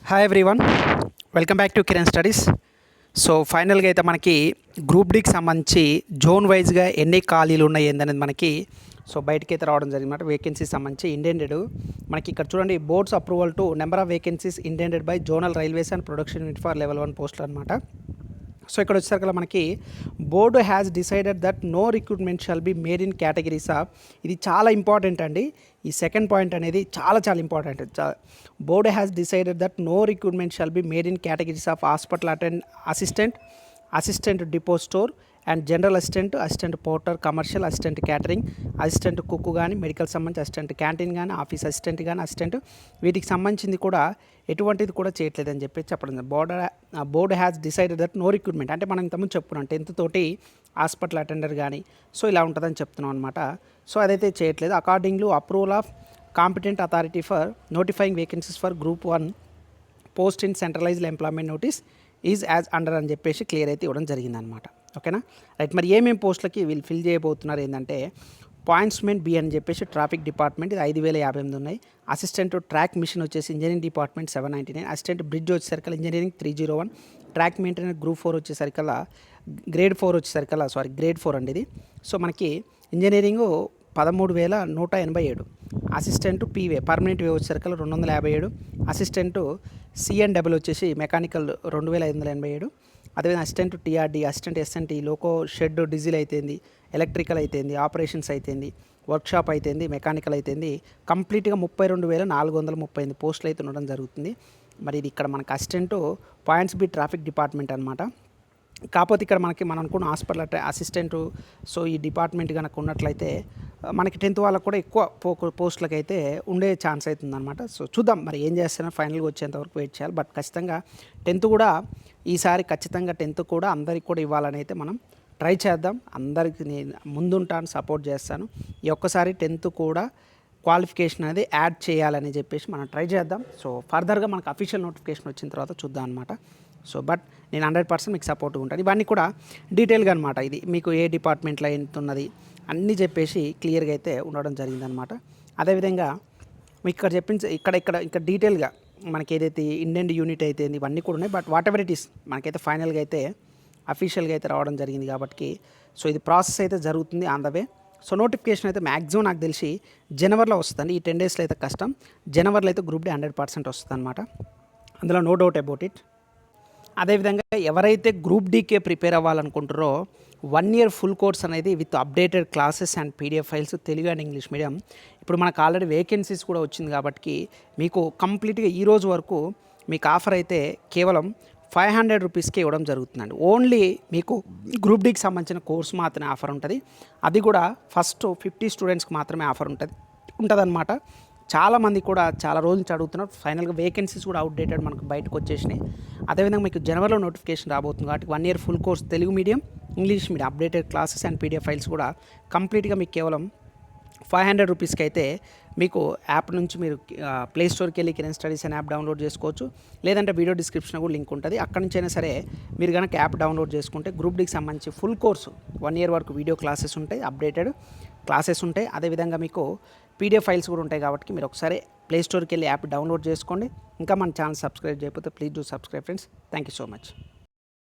Hi everyone, welcome back to Kiran studies. So ఫైనల్గా అయితే మనకి గ్రూప్ డీకి సంబంధించి జోన్ వైజ్గా ఎన్ని ఖాళీలు ఉన్నాయి ఏందనేది మనకి బయటికి అయితే రావడం జరిగిందన్నమాట. వేకెన్సీస్ సంబంధించి ఇండెంటెడ్ మనకి ఇక్కడ చూడండి, boards approval to number of vacancies indented by zonal railways and production unit for level 1 పోస్టులు అనమాట. సో ఇక్కడ వచ్చేసరికి మనకి board has decided that no recruitment shall be made in categories of, ఇది చాలా ఇంపార్టెంట్ అండి. ఈ సెకండ్ పాయింట్ అనేది చాలా important. Board has decided that no recruitment shall be made in categories of hospital assistant depot store and general assistant porter, commercial assistant catering, assistant cook కానీ, medical సంబంధించి assistant canteen కానీ, office assistant కానీ, assistant వీటికి సంబంధించింది కూడా ఎటువంటిది కూడా చేయట్లేదని చెప్పి చెప్పడం. Board has decided that no recruitment అంటే మనం ఇంతకుముందు చెప్పుకున్నాం 10th తోటి హాస్పిటల్ అటెండర్ కానీ ఇలా ఉంటుందని చెప్తున్నాం అనమాట. సో అదైతే చేయట్లేదు. Accordingly approval of competent authority for notifying vacancies for group 1 post in centralized employment notice is as under అని చెప్పేసి క్లియర్ అయితే ఇవ్వడం జరిగిందనమాట. ఓకేనా, రైట్. మరి ఏమేమి పోస్టులకి వీళ్ళు ఫిల్ చేయబోతున్నారు ఏంటంటే, పాయింట్స్మెన్ బి అని చెప్పేసి ట్రాఫిక్ డిపార్ట్మెంట్ ఇది 5058 ఉన్నాయి. అసిస్టెంట్ ట్రాక్ మిషన్ వచ్చేసి ఇంజనీరింగ్ డిపార్ట్మెంట్ 799, అసిస్టెంట్ బ్రిడ్జ్ వచ్చేసరికల్లా ఇంజనీరింగ్ 301, ట్రాక్ మెయింటెనెన్స్ గ్రూప్ 4 వచ్చేసరికల్లా గ్రేడ్ 4 అండి ఇది. సో మనకి engineering 13,187, assistant P way permanent way వచ్చేసరికల్లా 257, అసిస్టెంట్ సిఎన్డబ్ల్యూ వచ్చేసి మెకానికల్ 2587, అదేవిధంగా assistant TRD, assistant SNT, loco shed diesel అయితేంది, ఎలక్ట్రికల్ అయితేంది, ఆపరేషన్స్ అయితేంది, వర్క్షాప్ అయితేంది, మెకానికల్ అయితేంది, కంప్లీట్గా 32,438 పోస్టులు అయితే ఉండడం జరుగుతుంది. మరి ఇది ఇక్కడ మనకు assistant points b traffic department అనమాట. కాకపోతే ఇక్కడ మనం అనుకున్న హాస్పిటల్ అసిస్టెంట్, సో ఈ డిపార్ట్మెంట్ కనుక ఉన్నట్లయితే మనకి 10th వాళ్ళకు కూడా ఎక్కువ పోస్టులకు అయితే ఉండే ఛాన్స్ అవుతుందన్నమాట. సో చూద్దాం మరి ఏం చేస్తారో, ఫైనల్గా వచ్చేంతవరకు వెయిట్ చేయాలి. బట్ ఖచ్చితంగా 10th కూడా ఈసారి ఖచ్చితంగా 10th కూడా అందరికి కూడా ఇవ్వాలని అయితే మనం ట్రై చేద్దాం. అందరికి నేను ముందుంటాను, సపోర్ట్ చేస్తాను. ఈ ఒక్కసారి 10th కూడా క్వాలిఫికేషన్ అనేది యాడ్ చేయాలని చెప్పేసి మనం ట్రై చేద్దాం. సో ఫర్దర్గా మనకు అఫీషియల్ నోటిఫికేషన్ వచ్చిన తర్వాత చూద్దాం అనమాట. సో బట్ నేను 100% మీకు సపోర్ట్గా ఉంటాను. ఇవన్నీ కూడా డీటెయిల్గా అనమాట. ఇది మీకు ఏ డిపార్ట్మెంట్లో ఎంత ఉన్నది అన్నీ చెప్పేసి క్లియర్గా అయితే ఉండడం జరిగిందనమాట. అదేవిధంగా మీకు ఇక్కడ చెప్పించి ఇక్కడ డీటెయిల్గా మనకి ఏదైతే ఇండియన్ యూనిట్ అయితే ఇవన్నీ కూడా ఉన్నాయి. But what ever it is మనకైతే ఫైనల్గా అయితే అఫీషియల్గా అయితే రావడం జరిగింది కాబట్టి సో ఇది ప్రాసెస్ అయితే జరుగుతుంది on the way. So notification అయితే మ్యాక్సిమం నాకు తెలిసి జనవరిలో వస్తుంది. ఈ 10 daysలో అయితే కష్టం. జనవరిలో అయితే గ్రూప్ డి 100% వస్తుంది అనమాట, అందులో నో డౌట్ అబౌట్ ఇట్. అదేవిధంగా ఎవరైతే గ్రూప్ డీకే ప్రిపేర్ అవ్వాలనుకుంటారో 1 year ఫుల్ కోర్స్ అనేది with updated classes and PDF files, Telugu and English medium. ఇప్పుడు మనకు ఆల్రెడీ వేకెన్సీస్ కూడా వచ్చింది కాబట్టి మీకు కంప్లీట్గా ఈ రోజు వరకు మీకు ఆఫర్ అయితే కేవలం 500 రూపీస్కే ఇవ్వడం జరుగుతుందండి. ఓన్లీ మీకు గ్రూప్ డీకి సంబంధించిన కోర్స్ మాత్రమే ఆఫర్ ఉంటుంది. అది కూడా ఫస్ట్ 50 స్టూడెంట్స్కి మాత్రమే ఆఫర్ ఉంటుందన్నమాట. చాలామంది కూడా చాలా రోజుల నుంచి అడుగుతున్నారు. ఫైనల్గా వేకెన్సీస్ కూడా అవుట్డేటెడ్ మనకు బయటకు వచ్చేసినాయి. అదేవిధంగా మీకు జనవరిలో నోటిఫికేషన్ రాబోతుంది కాబట్టి 1 year full course Telugu medium, English medium, updated classes and PDF files కూడా కంప్లీట్గా మీకు కేవలం 500 రూపీస్కి అయితే మీకు యాప్ నుంచి మీరు ప్లే స్టోర్కి వెళ్ళి కిరణ్ స్టడీస్ అనే యాప్ డౌన్లోడ్ చేసుకోవచ్చు. లేదంటే వీడియో డిస్క్రిప్షన్ కూడా లింక్ ఉంటుంది, అక్కడి నుంచి అయినా సరే మీరు కనుక యాప్ డౌన్లోడ్ చేసుకుంటే గ్రూప్ డీకి సంబంధించి ఫుల్ కోర్సు 1 year వరకు వీడియో క్లాసెస్ ఉంటాయి, అప్డేటెడ్ క్లాసెస్ ఉంటాయి. అదేవిధంగా మీకు పీడిఎఫ్ ఫైల్స్ కూడా ఉంటాయి కాబట్టి మీరు ఒకసారి ప్లే స్టోర్కి వెళ్ళి యాప్ డౌన్లోడ్ చేసుకోండి. ఇంకా మన ఛానల్ సబ్స్క్రైబ్ చేయకపోతే please do subscribe friends. Thank you so much.